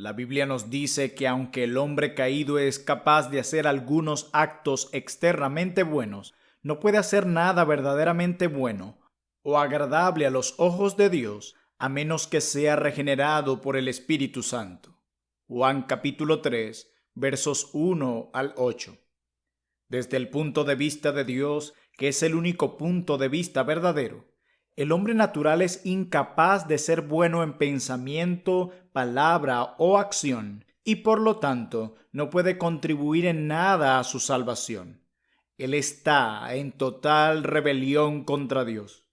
La Biblia nos dice que aunque el hombre caído es capaz de hacer algunos actos externamente buenos, no puede hacer nada verdaderamente bueno o agradable a los ojos de Dios a menos que sea regenerado por el Espíritu Santo. Juan capítulo 3, versos 1 al 8. Desde el punto de vista de Dios, que es el único punto de vista verdadero, el hombre natural es incapaz de ser bueno en pensamiento, palabra o acción, y por lo tanto no puede contribuir en nada a su salvación. Él está en total rebelión contra Dios.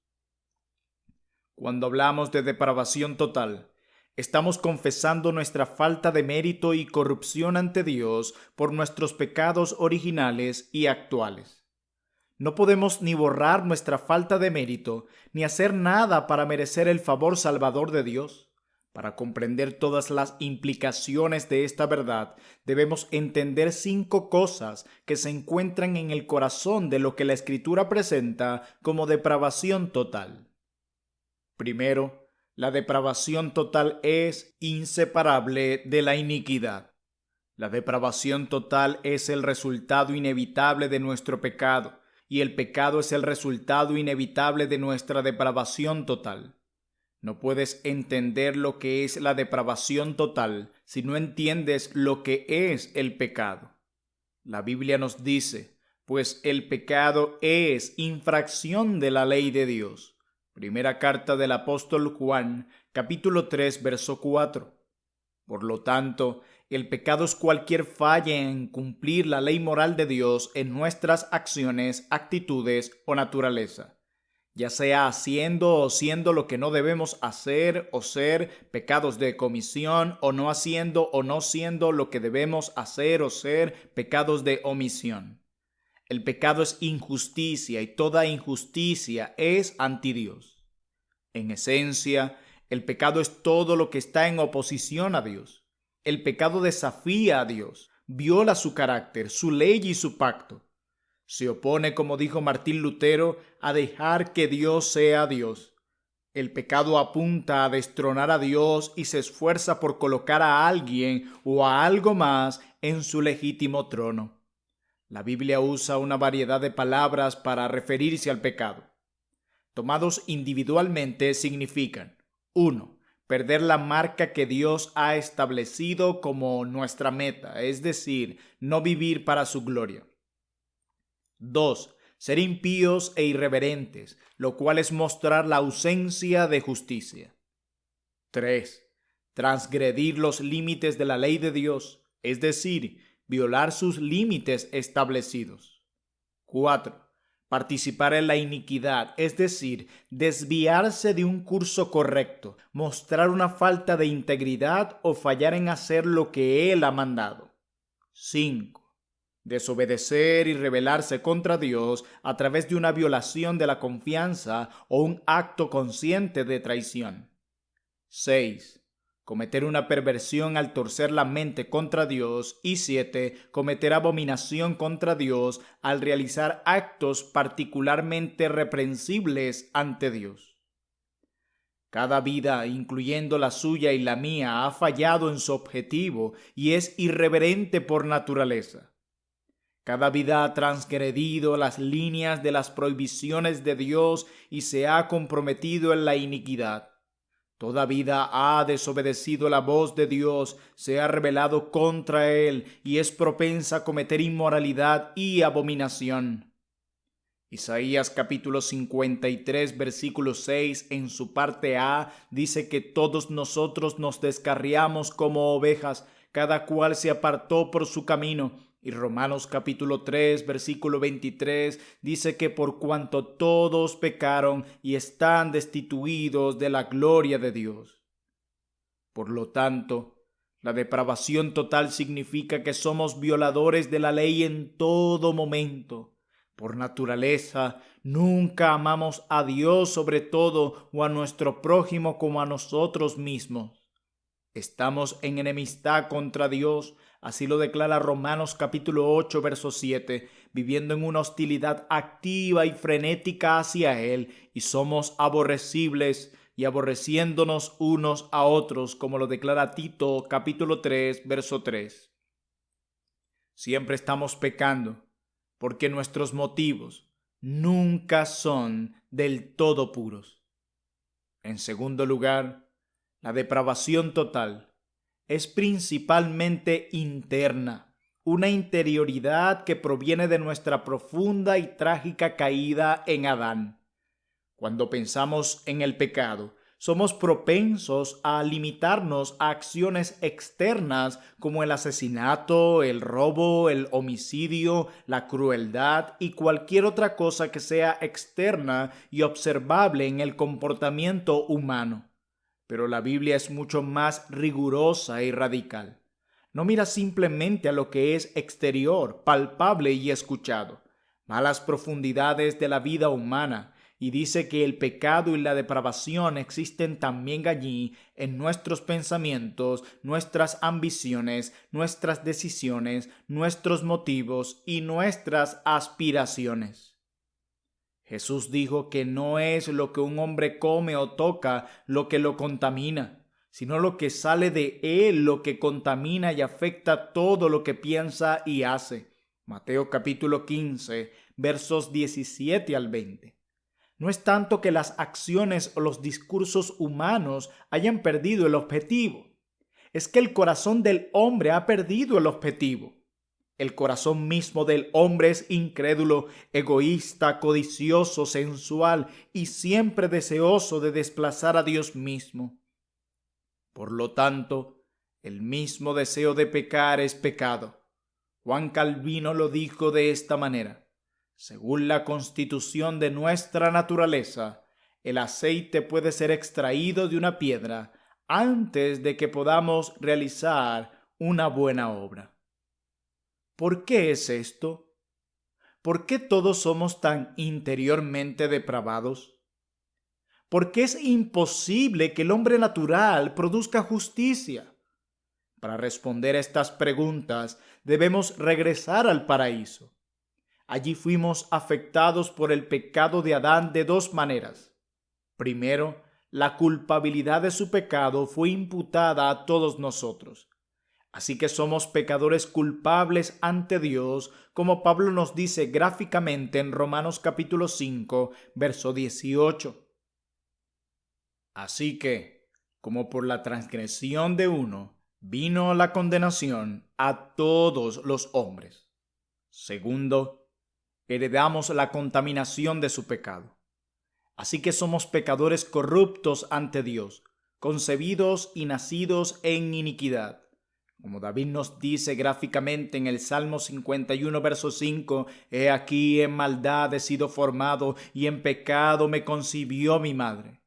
Cuando hablamos de depravación total, estamos confesando nuestra falta de mérito y corrupción ante Dios por nuestros pecados originales y actuales. No podemos ni borrar nuestra falta de mérito, ni hacer nada para merecer el favor salvador de Dios. Para comprender todas las implicaciones de esta verdad, debemos entender 5 cosas que se encuentran en el corazón de lo que la Escritura presenta como depravación total. Primero, la depravación total es inseparable de la iniquidad. La depravación total es el resultado inevitable de nuestro pecado, y el pecado es el resultado inevitable de nuestra depravación total. No puedes entender lo que es la depravación total si no entiendes lo que es el pecado. La Biblia nos dice, pues el pecado es infracción de la ley de Dios. Primera carta del apóstol Juan, capítulo 3, verso 4. Por lo tanto, el pecado es cualquier falla en cumplir la ley moral de Dios en nuestras acciones, actitudes o naturaleza, ya sea haciendo o siendo lo que no debemos hacer o ser, pecados de comisión, o no haciendo o no siendo lo que debemos hacer o ser, pecados de omisión. El pecado es injusticia y toda injusticia es anti Dios. En esencia, el pecado es todo lo que está en oposición a Dios. El pecado desafía a Dios, viola su carácter, su ley y su pacto. Se opone, como dijo Martín Lutero, a dejar que Dios sea Dios. El pecado apunta a destronar a Dios y se esfuerza por colocar a alguien o a algo más en su legítimo trono. La Biblia usa una variedad de palabras para referirse al pecado. Tomados individualmente significan 1. Perder la marca que Dios ha establecido como nuestra meta, es decir, no vivir para su gloria. 2. Ser impíos e irreverentes, lo cual es mostrar la ausencia de justicia. 3. Transgredir los límites de la ley de Dios, es decir, violar sus límites establecidos. 4. Participar en la iniquidad, es decir, desviarse de un curso correcto, mostrar una falta de integridad o fallar en hacer lo que Él ha mandado. 5. Desobedecer y rebelarse contra Dios a través de una violación de la confianza o un acto consciente de traición. 6. Cometer una perversión al torcer la mente contra Dios. Y 7. Cometer abominación contra Dios al realizar actos particularmente reprensibles ante Dios. Cada vida, incluyendo la suya y la mía, ha fallado en su objetivo y es irreverente por naturaleza. Cada vida ha transgredido las líneas de las prohibiciones de Dios y se ha comprometido en la iniquidad. Toda vida ha desobedecido la voz de Dios, se ha rebelado contra Él y es propensa a cometer inmoralidad y abominación. Isaías capítulo 53, versículo 6, en su parte A, dice que todos nosotros nos descarriamos como ovejas, cada cual se apartó por su camino. Y Romanos capítulo 3, versículo 23, dice que por cuanto todos pecaron y están destituidos de la gloria de Dios. Por lo tanto, la depravación total significa que somos violadores de la ley en todo momento. Por naturaleza, nunca amamos a Dios sobre todo o a nuestro prójimo como a nosotros mismos. Estamos en enemistad contra Dios, así lo declara Romanos capítulo 8, verso 7, viviendo en una hostilidad activa y frenética hacia Él, y somos aborrecibles, y aborreciéndonos unos a otros, como lo declara Tito capítulo 3, verso 3. Siempre estamos pecando porque nuestros motivos nunca son del todo puros. En segundo lugar, la depravación total es principalmente interna, una interioridad que proviene de nuestra profunda y trágica caída en Adán. Cuando pensamos en el pecado, somos propensos a limitarnos a acciones externas como el asesinato, el robo, el homicidio, la crueldad y cualquier otra cosa que sea externa y observable en el comportamiento humano. Pero la Biblia es mucho más rigurosa y radical. No mira simplemente a lo que es exterior, palpable y escuchado, va a las profundidades de la vida humana y dice que el pecado y la depravación existen también allí en nuestros pensamientos, nuestras ambiciones, nuestras decisiones, nuestros motivos y nuestras aspiraciones. Jesús dijo que no es lo que un hombre come o toca lo que lo contamina, sino lo que sale de él lo que contamina y afecta todo lo que piensa y hace. Mateo capítulo 15, versos 17 al 20. No es tanto que las acciones o los discursos humanos hayan perdido el objetivo, es que el corazón del hombre ha perdido el objetivo. El corazón mismo del hombre es incrédulo, egoísta, codicioso, sensual y siempre deseoso de desplazar a Dios mismo. Por lo tanto, el mismo deseo de pecar es pecado. Juan Calvino lo dijo de esta manera: según la constitución de nuestra naturaleza, el aceite puede ser extraído de una piedra antes de que podamos realizar una buena obra. ¿Por qué es esto? ¿Por qué todos somos tan interiormente depravados? ¿Por qué es imposible que el hombre natural produzca justicia? Para responder a estas preguntas debemos regresar al paraíso. Allí fuimos afectados por el pecado de Adán de dos maneras. Primero, la culpabilidad de su pecado fue imputada a todos nosotros. Así que somos pecadores culpables ante Dios, como Pablo nos dice gráficamente en Romanos capítulo 5, verso 18. Así que, como por la transgresión de uno vino la condenación a todos los hombres. Segundo, heredamos la contaminación de su pecado. Así que somos pecadores corruptos ante Dios, concebidos y nacidos en iniquidad. Como David nos dice gráficamente en el Salmo 51, verso 5, «He aquí en maldad he sido formado, y en pecado me concibió mi madre».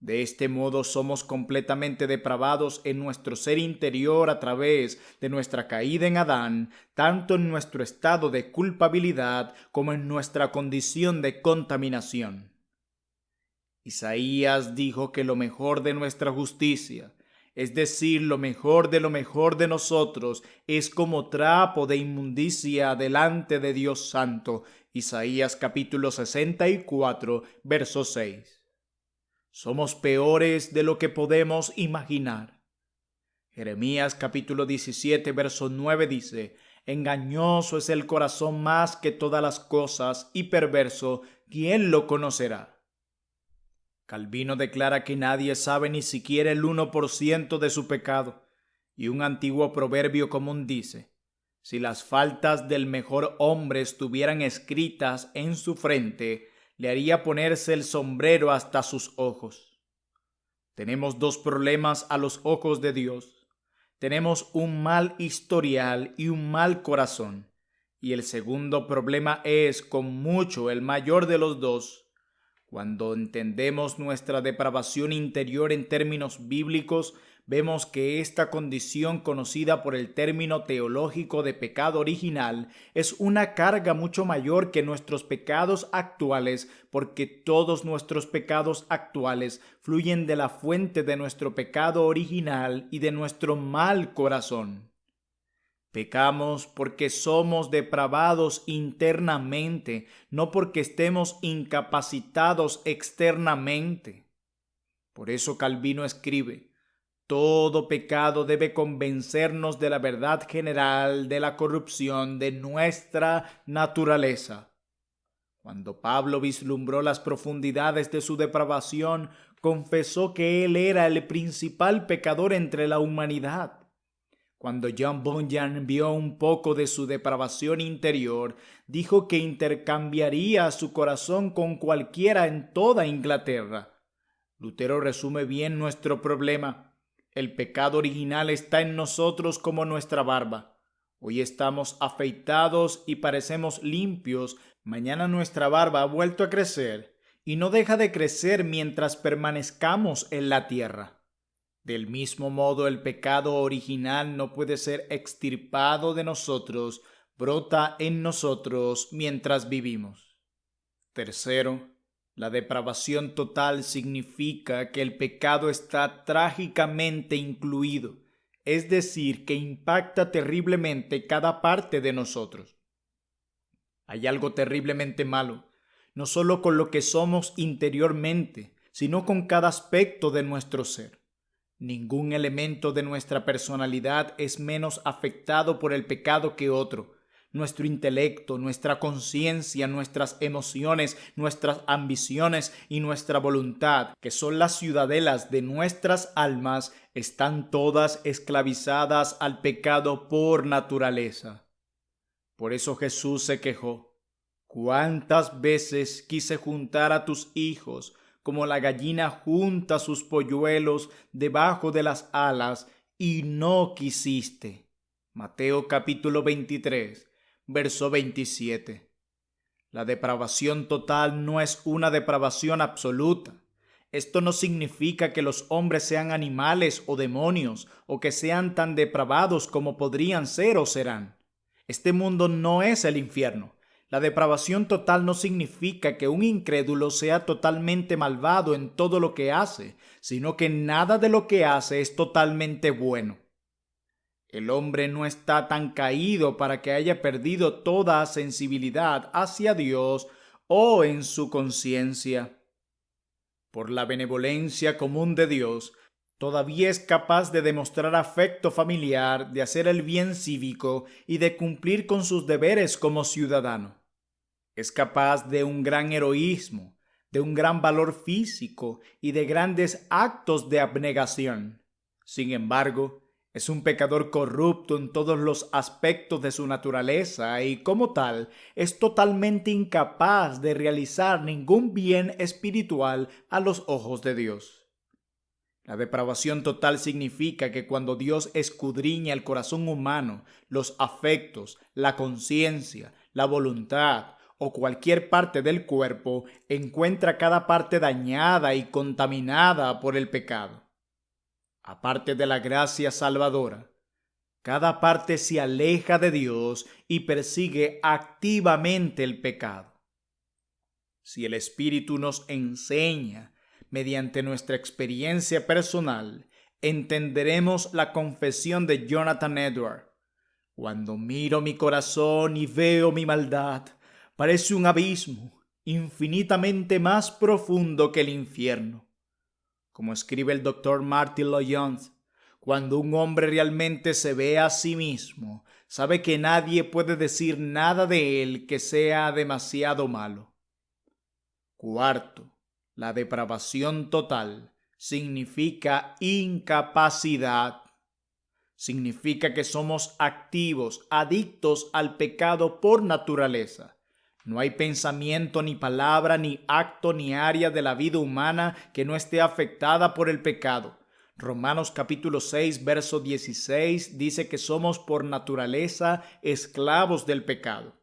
De este modo somos completamente depravados en nuestro ser interior a través de nuestra caída en Adán, tanto en nuestro estado de culpabilidad como en nuestra condición de contaminación. Isaías dijo que lo mejor de nuestra justicia, es decir, lo mejor de nosotros, es como trapo de inmundicia delante de Dios Santo. Isaías capítulo 64, verso 6. Somos peores de lo que podemos imaginar. Jeremías capítulo 17, verso 9 dice: «Engañoso es el corazón más que todas las cosas, y perverso, ¿quién lo conocerá?». Calvino declara que nadie sabe ni siquiera el 1% de su pecado, y un antiguo proverbio común dice: si las faltas del mejor hombre estuvieran escritas en su frente, le haría ponerse el sombrero hasta sus ojos. Tenemos dos problemas a los ojos de Dios. Tenemos un mal historial y un mal corazón, y el segundo problema es, con mucho, el mayor de los dos. Cuando entendemos nuestra depravación interior en términos bíblicos, vemos que esta condición, conocida por el término teológico de pecado original, es una carga mucho mayor que nuestros pecados actuales, porque todos nuestros pecados actuales fluyen de la fuente de nuestro pecado original y de nuestro mal corazón. Pecamos porque somos depravados internamente, no porque estemos incapacitados externamente. Por eso Calvino escribe: todo pecado debe convencernos de la verdad general de la corrupción de nuestra naturaleza. Cuando Pablo vislumbró las profundidades de su depravación, confesó que él era el principal pecador entre la humanidad. Cuando John Bunyan vio un poco de su depravación interior, dijo que intercambiaría su corazón con cualquiera en toda Inglaterra. Lutero resume bien nuestro problema. El pecado original está en nosotros como nuestra barba. Hoy estamos afeitados y parecemos limpios. Mañana nuestra barba ha vuelto a crecer y no deja de crecer mientras permanezcamos en la tierra. Del mismo modo, el pecado original no puede ser extirpado de nosotros, brota en nosotros mientras vivimos. Tercero, la depravación total significa que el pecado está trágicamente incluido, es decir, que impacta terriblemente cada parte de nosotros. Hay algo terriblemente malo, no solo con lo que somos interiormente, sino con cada aspecto de nuestro ser. Ningún elemento de nuestra personalidad es menos afectado por el pecado que otro. Nuestro intelecto, nuestra conciencia, nuestras emociones, nuestras ambiciones y nuestra voluntad, que son las ciudadelas de nuestras almas, están todas esclavizadas al pecado por naturaleza. Por eso Jesús se quejó: ¿cuántas veces quise juntar a tus hijos como la gallina junta sus polluelos debajo de las alas, y no quisiste? Mateo capítulo 23, verso 27. La depravación total no es una depravación absoluta. Esto no significa que los hombres sean animales o demonios, o que sean tan depravados como podrían ser o serán. Este mundo no es el infierno. La depravación total no significa que un incrédulo sea totalmente malvado en todo lo que hace, sino que nada de lo que hace es totalmente bueno. El hombre no está tan caído para que haya perdido toda sensibilidad hacia Dios o en su conciencia. Por la benevolencia común de Dios, todavía es capaz de demostrar afecto familiar, de hacer el bien cívico y de cumplir con sus deberes como ciudadano. Es capaz de un gran heroísmo, de un gran valor físico y de grandes actos de abnegación. Sin embargo, es un pecador corrupto en todos los aspectos de su naturaleza y, como tal, es totalmente incapaz de realizar ningún bien espiritual a los ojos de Dios. La depravación total significa que cuando Dios escudriña el corazón humano, los afectos, la conciencia, la voluntad o cualquier parte del cuerpo, encuentra cada parte dañada y contaminada por el pecado. Aparte de la gracia salvadora, cada parte se aleja de Dios y persigue activamente el pecado. Si el Espíritu nos enseña mediante nuestra experiencia personal, entenderemos la confesión de Jonathan Edwards: cuando miro mi corazón y veo mi maldad, parece un abismo infinitamente más profundo que el infierno. Como escribe el Dr. Martin Lloyd-Jones, cuando un hombre realmente se ve a sí mismo, sabe que nadie puede decir nada de él que sea demasiado malo. Cuarto, la depravación total significa incapacidad. Significa que somos activos, adictos al pecado por naturaleza. No hay pensamiento, ni palabra, ni acto, ni área de la vida humana que no esté afectada por el pecado. Romanos capítulo 6, verso 16 dice que somos por naturaleza esclavos del pecado.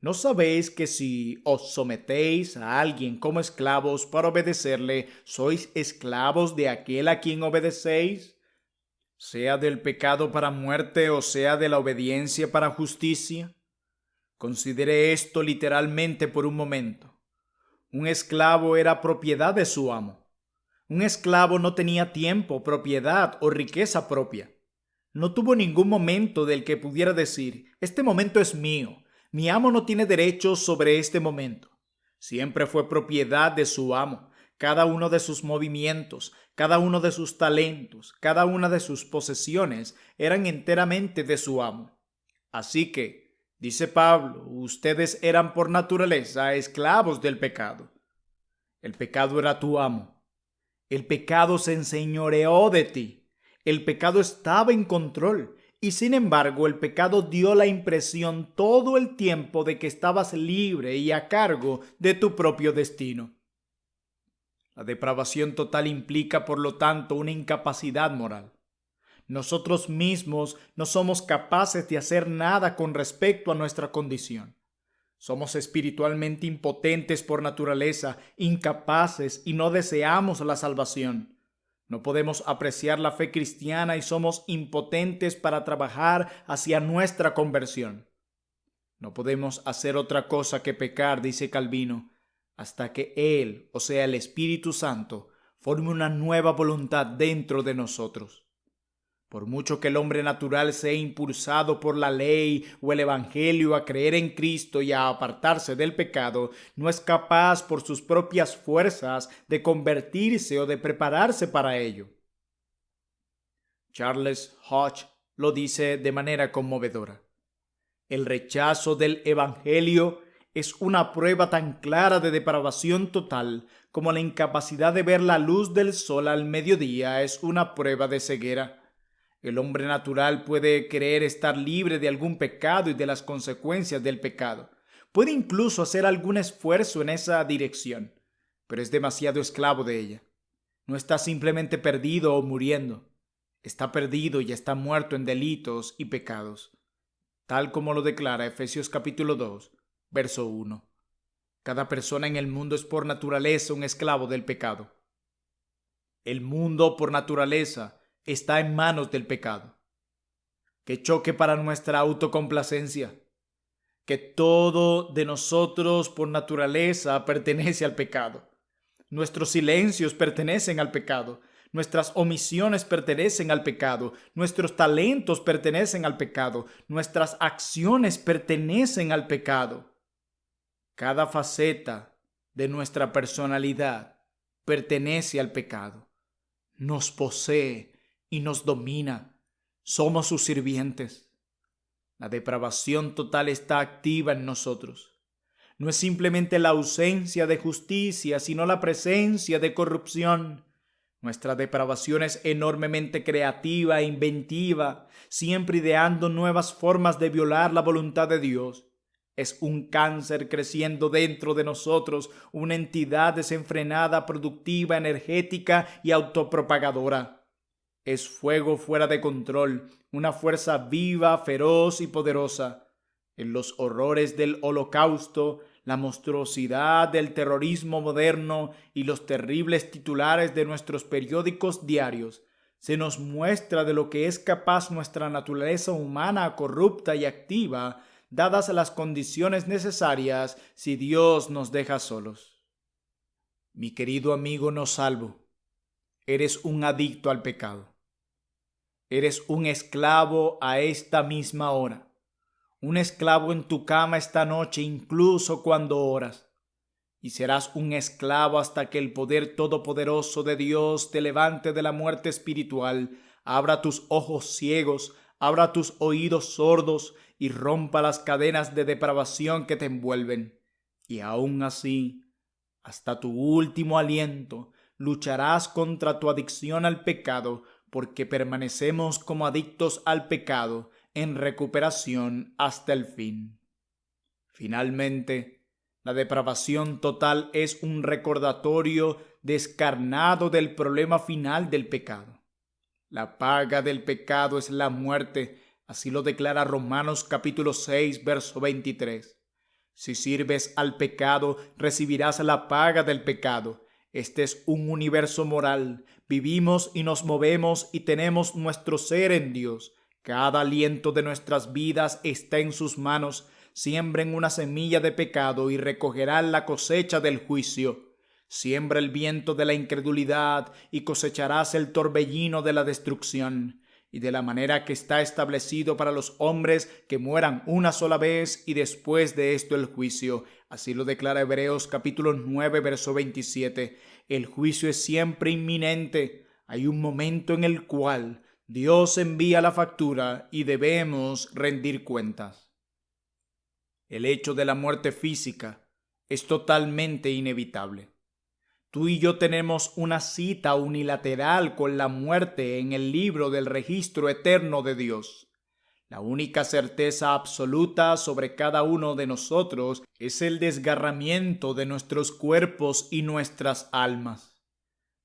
¿No sabéis que si os sometéis a alguien como esclavos para obedecerle, sois esclavos de aquel a quien obedecéis? Sea del pecado para muerte o sea de la obediencia para justicia. Considere esto literalmente por un momento. Un esclavo era propiedad de su amo. Un esclavo no tenía tiempo, propiedad o riqueza propia. No tuvo ningún momento del que pudiera decir: este momento es mío, mi amo no tiene derechos sobre este momento. Siempre fue propiedad de su amo, Cada uno de sus movimientos, cada uno de sus talentos, cada una de sus posesiones eran enteramente de su amo. Así que, dice Pablo, ustedes eran por naturaleza esclavos del pecado. El pecado era tu amo. El pecado se enseñoreó de ti. El pecado estaba en control. Y sin embargo, el pecado dio la impresión todo el tiempo de que estabas libre y a cargo de tu propio destino. La depravación total implica, por lo tanto, una incapacidad moral. Nosotros mismos no somos capaces de hacer nada con respecto a nuestra condición. Somos espiritualmente impotentes por naturaleza, incapaces y no deseamos la salvación. No podemos apreciar la fe cristiana y somos impotentes para trabajar hacia nuestra conversión. No podemos hacer otra cosa que pecar, dice Calvino, hasta que Él, o sea, el Espíritu Santo, forme una nueva voluntad dentro de nosotros. Por mucho que el hombre natural sea impulsado por la ley o el evangelio a creer en Cristo y a apartarse del pecado, no es capaz por sus propias fuerzas de convertirse o de prepararse para ello. Charles Hodge lo dice de manera conmovedora. El rechazo del evangelio es una prueba tan clara de depravación total como la incapacidad de ver la luz del sol al mediodía es una prueba de ceguera. El hombre natural puede creer estar libre de algún pecado y de las consecuencias del pecado. Puede incluso hacer algún esfuerzo en esa dirección, pero es demasiado esclavo de ella. No está simplemente perdido o muriendo. Está perdido y está muerto en delitos y pecados, tal como lo declara Efesios capítulo 2, verso 1. Cada persona en el mundo es por naturaleza un esclavo del pecado. El mundo por naturaleza está en manos del pecado. Qué choque para nuestra autocomplacencia, que todo de nosotros por naturaleza pertenece al pecado. Nuestros silencios pertenecen al pecado, nuestras omisiones pertenecen al pecado, nuestros talentos pertenecen al pecado, nuestras acciones pertenecen al pecado. Cada faceta de nuestra personalidad pertenece al pecado, nos posee y nos domina. Somos sus sirvientes. La depravación total está activa en nosotros. No es simplemente la ausencia de justicia, sino la presencia de corrupción. Nuestra depravación es enormemente creativa e inventiva, siempre ideando nuevas formas de violar la voluntad de Dios. Es un cáncer creciendo dentro de nosotros, una entidad desenfrenada, productiva, energética y autopropagadora. Es fuego fuera de control, una fuerza viva, feroz y poderosa. En los horrores del Holocausto, la monstruosidad del terrorismo moderno y los terribles titulares de nuestros periódicos diarios, se nos muestra de lo que es capaz nuestra naturaleza humana corrupta y activa, dadas las condiciones necesarias si Dios nos deja solos. Mi querido amigo no salvo, eres un adicto al pecado. Eres un esclavo a esta misma hora, un esclavo en tu cama esta noche incluso cuando oras, y serás un esclavo hasta que el poder todopoderoso de Dios te levante de la muerte espiritual, abra tus ojos ciegos, abra tus oídos sordos y rompa las cadenas de depravación que te envuelven. Y aún así, hasta tu último aliento, lucharás contra tu adicción al pecado, porque permanecemos como adictos al pecado en recuperación hasta el fin. Finalmente, la depravación total es un recordatorio descarnado del problema final del pecado. La paga del pecado es la muerte, así lo declara Romanos capítulo 6, verso 23. Si sirves al pecado, recibirás la paga del pecado. Este es un universo moral. Vivimos y nos movemos y tenemos nuestro ser en Dios. Cada aliento de nuestras vidas está en sus manos. Siembren una semilla de pecado y recogerán la cosecha del juicio. Siembra el viento de la incredulidad y cosecharás el torbellino de la destrucción. y de la manera que está establecido para los hombres que mueran una sola vez y después de esto el juicio. Así lo declara Hebreos capítulo 9, verso 27. El juicio es siempre inminente. Hay un momento en el cual Dios envía la factura y debemos rendir cuentas. El hecho de la muerte física es totalmente inevitable. Tú y yo tenemos una cita unilateral con la muerte en el libro del registro eterno de Dios. La única certeza absoluta sobre cada uno de nosotros es el desgarramiento de nuestros cuerpos y nuestras almas.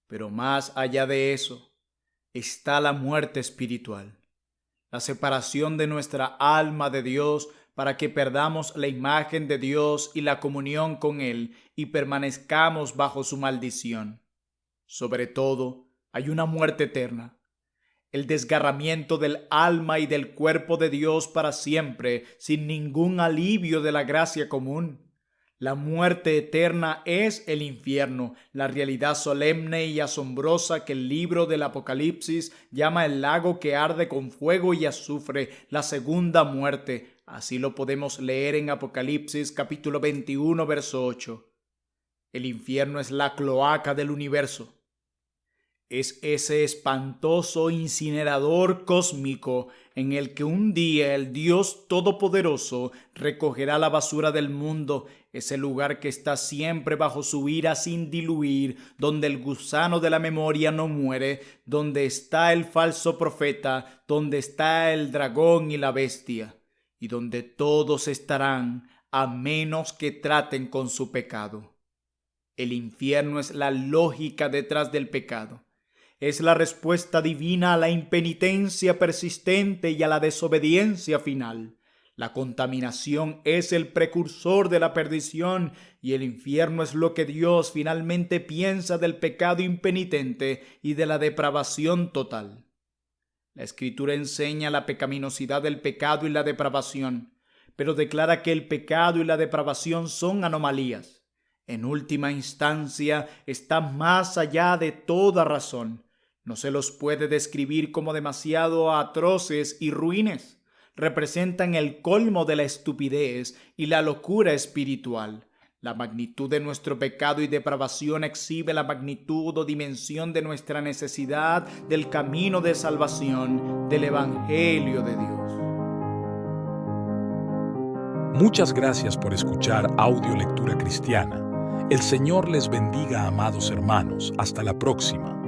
Pero más allá de eso, está la muerte espiritual, la separación de nuestra alma de Dios para que perdamos la imagen de Dios y la comunión con Él y permanezcamos bajo su maldición. Sobre todo, hay una muerte eterna, el desgarramiento del alma y del cuerpo de Dios para siempre, sin ningún alivio de la gracia común. La muerte eterna es el infierno, la realidad solemne y asombrosa que el libro del Apocalipsis llama el lago que arde con fuego y azufre, la segunda muerte. Así lo podemos leer en Apocalipsis capítulo 21, verso 8. El infierno es la cloaca del universo. Es ese espantoso incinerador cósmico en el que un día el Dios Todopoderoso recogerá la basura del mundo, ese lugar que está siempre bajo su ira sin diluir, donde el gusano de la memoria no muere, donde está el falso profeta, donde está el dragón y la bestia, y donde todos estarán a menos que traten con su pecado. El infierno es la lógica detrás del pecado. Es la respuesta divina a la impenitencia persistente y a la desobediencia final. La contaminación es el precursor de la perdición y el infierno es lo que Dios finalmente piensa del pecado impenitente y de la depravación total. La Escritura enseña la pecaminosidad del pecado y la depravación, pero declara que el pecado y la depravación son anomalías. En última instancia, está más allá de toda razón. No se los puede describir como demasiado atroces y ruines. Representan el colmo de la estupidez y la locura espiritual. La magnitud de nuestro pecado y depravación exhibe la magnitud o dimensión de nuestra necesidad del camino de salvación, del Evangelio de Dios. Muchas gracias por escuchar Audio Lectura Cristiana. El Señor les bendiga, amados hermanos. Hasta la próxima.